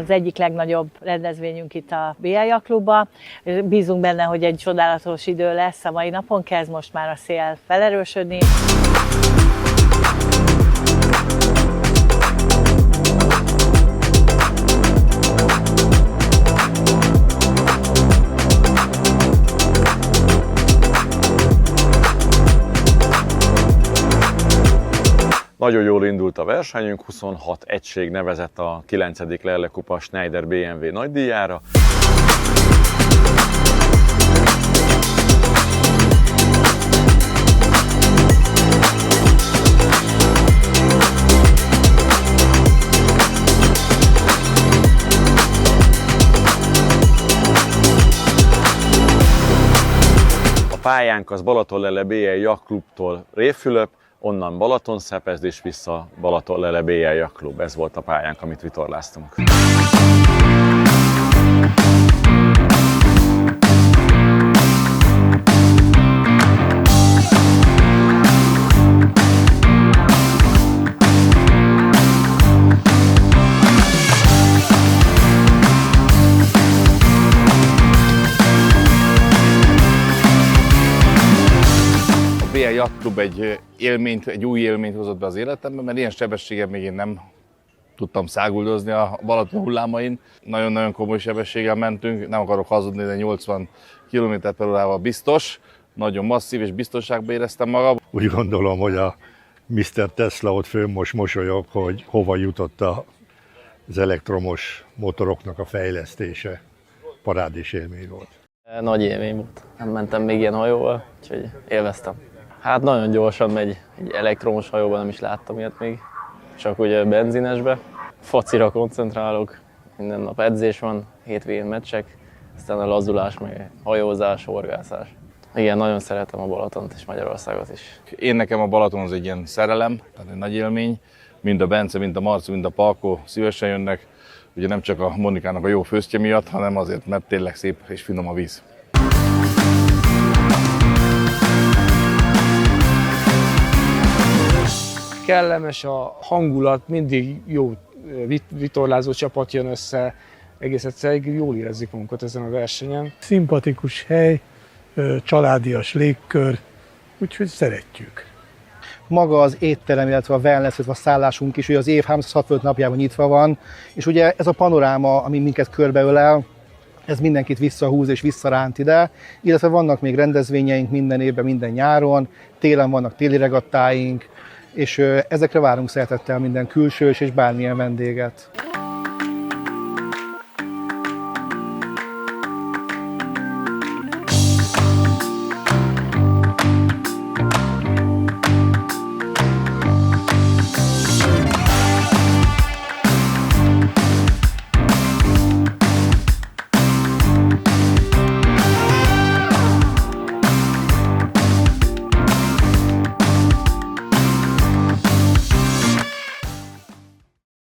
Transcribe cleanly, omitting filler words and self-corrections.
az egyik legnagyobb rendezvényünk itt a BL Yachtklubban. Bízunk benne, hogy egy csodálatos idő lesz. A mai napon kezd most már a szél felerősödni. Nagyon jól indult a versenyünk, 26 egység nevezett a 9. Lerle Kupa Schneider BMW nagydíjára. A pályánk az Balatonlele BL Yachtklubtól Révfülöp, onnan Balatonszepezd és vissza Balatonlele BL Yachtklub. Ez volt a pályánk, amit vitorláztunk. A BL Yachtklub egy új élményt hozott be az életembe, mert ilyen sebességgel még én nem tudtam száguldozni a Balaton hullámain. Nagyon-nagyon komoly sebességgel mentünk, nem akarok hazudni, de 80 km/h biztos. Nagyon masszív és biztonságban éreztem magam. Úgy gondolom, hogy a Mr. Tesla ott fönn most mosolyog, hogy hova jutott az elektromos motoroknak a fejlesztése. Parádés élmény volt. Nagy élmény volt. Nem mentem még ilyen hajóval, úgyhogy élveztem. Hát nagyon gyorsan megy, egy elektromos hajóban nem is láttam ilyet még. Csak ugye benzinesbe. Focira koncentrálok, minden nap edzés van, hétvégén meccsek, aztán a lazulás, meg hajózás, horgászás. Igen, nagyon szeretem a Balatont és Magyarországot is. Én nekem a Balaton az egy ilyen szerelem, tehát egy nagy élmény. Mind a Bence, mind a Marci, mind a Palkó szívesen jönnek. Ugye nem csak a Monikának a jó főztje miatt, hanem azért, mert tényleg szép és finom a víz. Kellemes a hangulat, mindig jó vitorlázó csapat jön össze, egész egyszerűen jól érezzük magunkat ezen a versenyen. Szimpatikus hely, családias légkör, úgyhogy szeretjük. Maga az étterem, illetve a wellness, illetve a szállásunk is, hogy az év 365 napjában nyitva van, és ugye ez a panoráma, ami minket körbeölel, ez mindenkit visszahúz és visszaránt ide, illetve vannak még rendezvényeink minden évben, minden nyáron, télen vannak téli regattáink, és ezekre várunk szeretettel minden külsős és bármilyen vendéget.